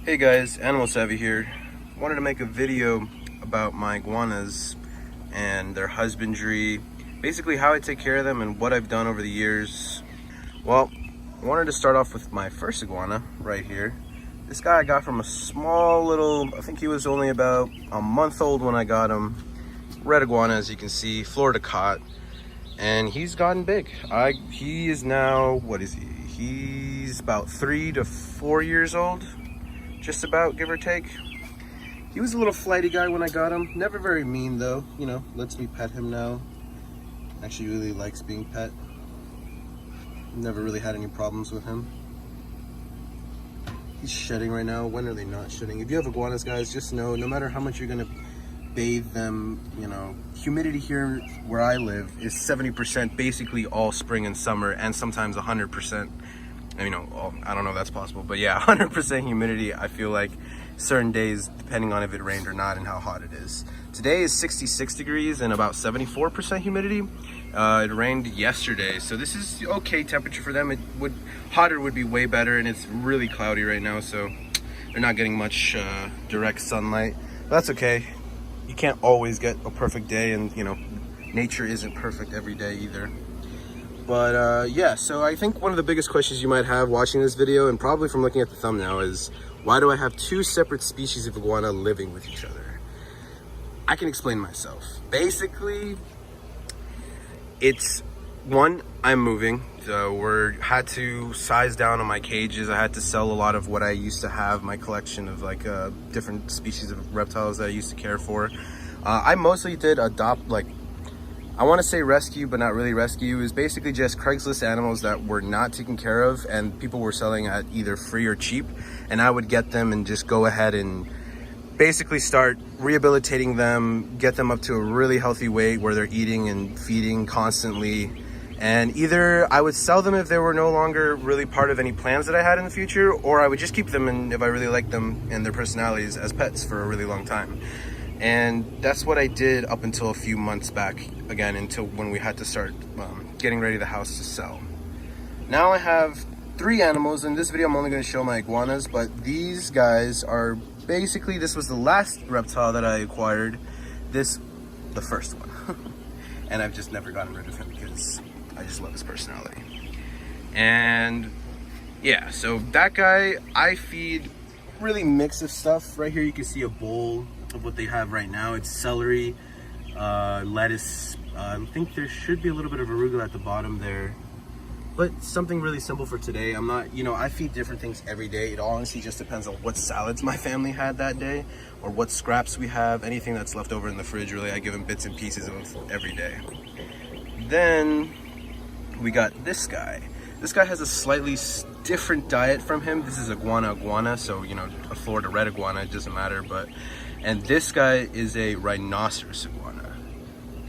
Hey guys, Animal Savvy here. Wanted to make a video about my iguanas and their husbandry, basically how I take care of them and what I've done over the years. Well, I wanted to start off with my first iguana right here. This guy I got from a small little, I think he was only about a month old when I got him. Red iguana, as you can see, Florida caught, and he's gotten big. He is now, what is he? He's about 3 to 4 years old. Just about, give or take. He was a little flighty guy when I got him. Never very mean though, you know, lets me pet him now. Actually really likes being pet. Never really had any problems with him. He's shedding right now. When are they not shedding? If you have iguanas, guys, just know, no matter how much you're gonna bathe them, you know, humidity here where I live is 70% basically all spring and summer, and sometimes 100%. You know, I don't know if that's possible, but yeah, 100% humidity. I feel like certain days, depending on if it rained or not and how hot it is. Today is 66 degrees and about 74% humidity. It rained yesterday, so this is okay temperature for them. Hotter would be way better, and it's really cloudy right now, so they're not getting much direct sunlight. But that's okay. You can't always get a perfect day, and you know, nature isn't perfect every day either. But yeah, so I think one of the biggest questions you might have watching this video, and probably from looking at the thumbnail, is why do I have two separate species of iguana living with each other? I can explain myself. Basically, it's one, I'm moving, so had to size down on my cages. I had to sell a lot of what I used to have, my collection of like different species of reptiles that I used to care for. I mostly did adopt, like, I want to say rescue, but not really rescue. It was basically just Craigslist animals that were not taken care of and people were selling at either free or cheap, and I would get them and just go ahead and basically start rehabilitating them, get them up to a really healthy weight where they're eating and feeding constantly. And either I would sell them if they were no longer really part of any plans that I had in the future, or I would just keep them, and if I really liked them and their personalities, as pets for a really long time. And that's what I did up until a few months back, again, until when we had to start getting ready the house to sell. Now I have 3 animals. In this video I'm only going to show my iguanas, but these guys are basically, this was the last reptile that I acquired, the first one. And I've just never gotten rid of him because I just love his personality. And yeah, so that guy, I feed really mix of stuff. Right here you can see a bowl of what they have right now. It's celery, lettuce, I think there should be a little bit of arugula at the bottom there, but something really simple for today. I'm not, you know, I feed different things every day. It honestly just depends on what salads my family had that day or what scraps we have. Anything that's left over in the fridge, really, I give them bits and pieces of every day. Then we got this guy. This guy has a slightly different diet from him. This is iguana, so you know, a Florida red iguana, it doesn't matter. And this guy is a rhinoceros iguana.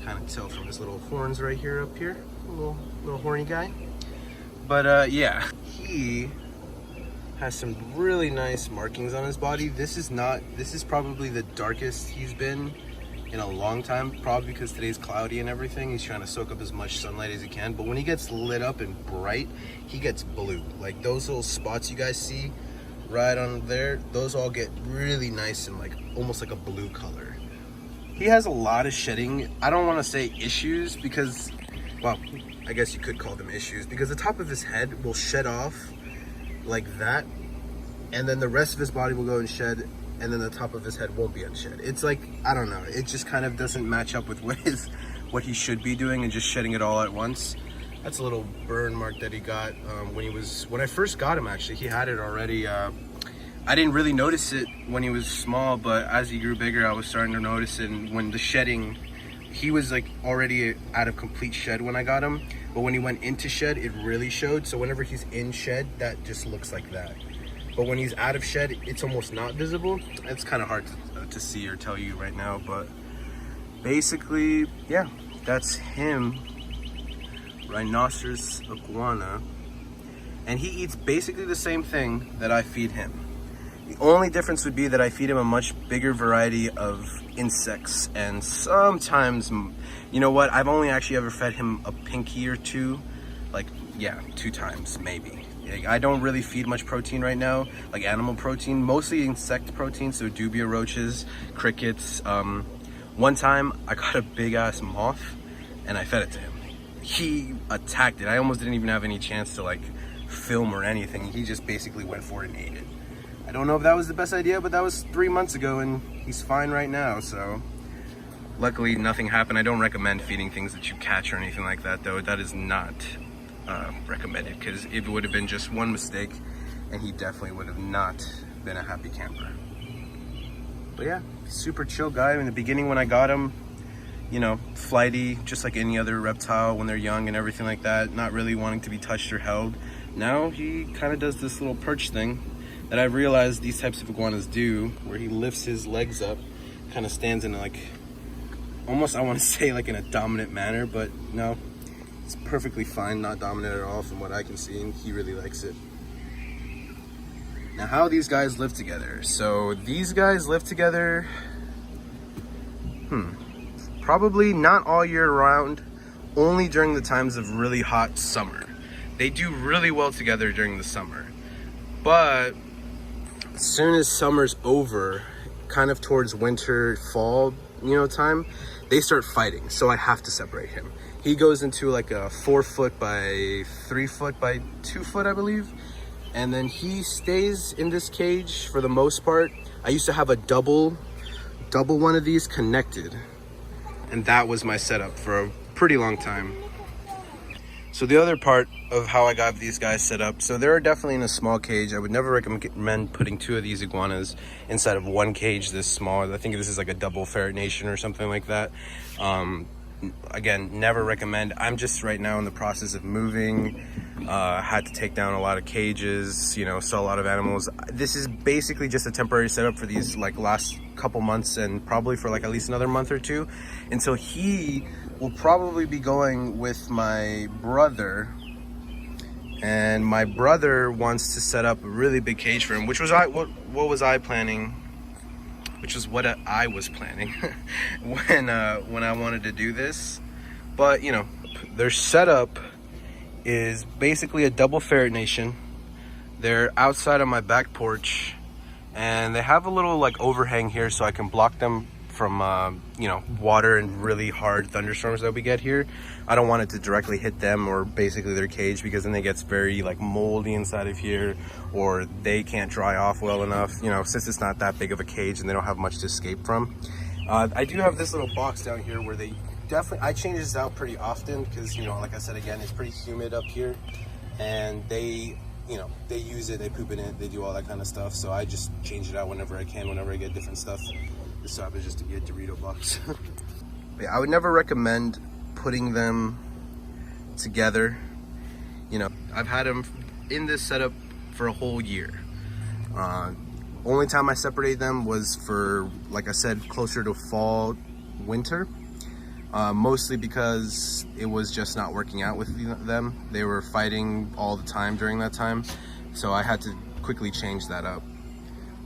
Kind of tell from his little horns right here up here, a little horny guy. But yeah, he has some really nice markings on his body. This is probably the darkest he's been in a long time, probably because today's cloudy and everything. He's trying to soak up as much sunlight as he can, but when he gets lit up and bright, he gets blue. Like those little spots you guys see right on there, those all get really nice and like almost like a blue color. He has a lot of shedding. I don't want to say issues because, well, I guess you could call them issues, because the top of his head will shed off like that, and then the rest of his body will go and shed, and then the top of his head won't be unshed. It's like, I don't know, it just kind of doesn't match up with what he should be doing and just shedding it all at once. That's a little burn mark that he got when I first got him. Actually, he had it already. I didn't really notice it when he was small, but as he grew bigger, I was starting to notice it. And when the shedding, he was like already out of complete shed when I got him, but when he went into shed, it really showed. So whenever he's in shed, that just looks like that. But when he's out of shed, it's almost not visible. It's kind of hard to see or tell you right now, but basically, yeah, that's him. Rhinoceros iguana, and he eats basically the same thing that I feed him. The only difference would be that I feed him a much bigger variety of insects, and sometimes, you know what, I've only actually ever fed him a pinky or two, like, yeah, 2 times maybe. I don't really feed much protein right now, like animal protein, mostly insect protein, so dubia roaches, crickets. One time I got a big ass moth and I fed it to him. He attacked it. I almost didn't even have any chance to like film or anything. He just basically went for it and ate it. I don't know if that was the best idea, but that was 3 months ago and he's fine right now, so luckily nothing happened. I don't recommend feeding things that you catch or anything like that, though. That is not recommended, because it would have been just one mistake and he definitely would have not been a happy camper. But yeah, super chill guy. In the beginning when I got him, you know, flighty, just like any other reptile when they're young and everything like that, not really wanting to be touched or held. Now he kind of does this little perch thing that I realized these types of iguanas do, where he lifts his legs up, kind of stands in like, almost I want to say like in a dominant manner, but no, it's perfectly fine, not dominant at all from what I can see, and he really likes it. Now, how these guys live together. So these guys live together, probably not all year round, only during the times of really hot summer. They do really well together during the summer, but as soon as summer's over, kind of towards winter, fall, you know, time, they start fighting. So I have to separate him. He goes into like a 4 foot by 3 foot by 2 foot, I believe. And then he stays in this cage for the most part. I used to have a double one of these connected, and that was my setup for a pretty long time. So the other part of how I got these guys set up, so they're definitely in a small cage. I would never recommend putting 2 of these iguanas inside of one cage this small. I think this is like a double ferret nation or something like that. Again, never recommend. I'm just right now in the process of moving. Had to take down a lot of cages, you know, saw a lot of animals. This is basically just a temporary setup for these like last couple months, and probably for like at least another month or two, until he will probably be going with my brother. And my brother wants to set up a really big cage for him, which was what was I planning? Which is what I was planning when I wanted to do this. But you know, their setup is basically a double ferret nation. They're outside on my back porch, and they have a little like overhang here so I can block them from you know, water and really hard thunderstorms that we get here. I don't want it to directly hit them or basically their cage, because then it gets very like moldy inside of here, or they can't dry off well enough, you know, since it's not that big of a cage and they don't have much to escape from. I do have this little box down here where they definitely, I change this out pretty often because, you know, like I said, again, it's pretty humid up here, and they, you know, they use it, they poop in it, they do all that kind of stuff. So I just change it out whenever I can, whenever I get different stuff. This stop is just to get Dorito box. But yeah, I would never recommend putting them together. You know, I've had them in this setup for a whole year. Only time I separated them was for, like I said, closer to fall, winter. Mostly because it was just not working out with them. They were fighting all the time during that time, so I had to quickly change that up.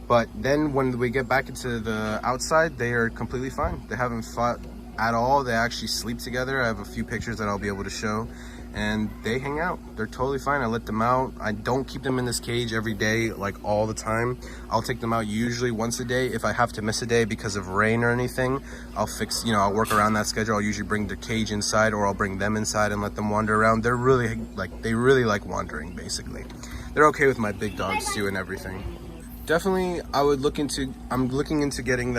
But then when we get back into the outside, they are completely fine. They haven't fought at all. They actually sleep together. I have a few pictures that I'll be able to show, and they hang out. They're totally fine. I let them out. I don't keep them in this cage every day, like all the time. I'll take them out usually once a day. If I have to miss a day because of rain or anything, I'll fix, you know, I'll work around that schedule. I'll usually bring the cage inside, or I'll bring them inside and let them wander around. They're really like, they really like wandering, basically. They're okay with my big dogs too and everything. Definitely, I'm looking into getting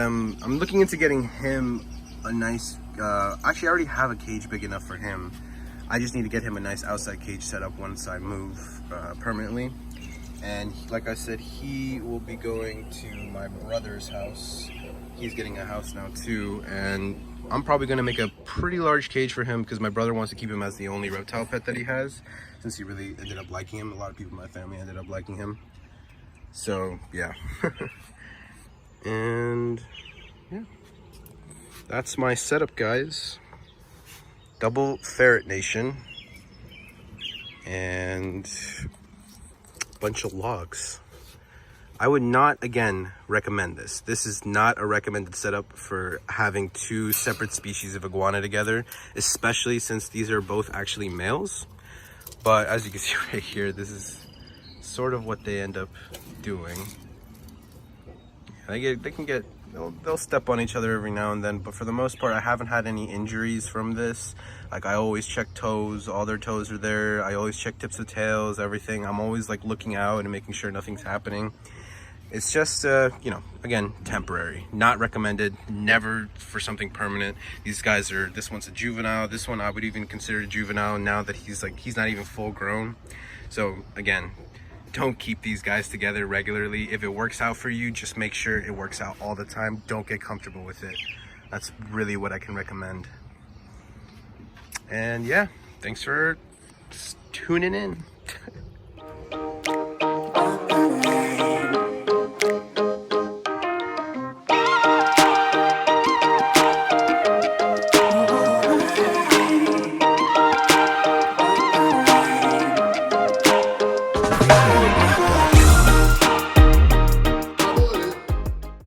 him a nice, actually I already have a cage big enough for him. I just need to get him a nice outside cage set up once I move permanently. And like I said, he will be going to my brother's house. He's getting a house now too, and I'm probably gonna make a pretty large cage for him because my brother wants to keep him as the only reptile pet that he has, since he really ended up liking him. A lot of people in my family ended up liking him. So yeah. And yeah, that's my setup, guys. Double ferret nation and a bunch of logs. I would not, again, recommend this. This is not a recommended setup for having 2 separate species of iguana together, especially since these are both actually males. But as you can see right here, this is sort of what they end up doing. They'll step on each other every now and then, but for the most part I haven't had any injuries from this. Like, I always check toes, all their toes are there. I always check tips of tails, everything. I'm always like looking out and making sure nothing's happening. It's just you know, again, temporary, not recommended, never for something permanent. These guys are, this one's a juvenile, this one I would even consider a juvenile now that he's not even full grown. So again, don't keep these guys together regularly. If it works out for you, just make sure it works out all the time. Don't get comfortable with it. That's really what I can recommend. And yeah, thanks for tuning in.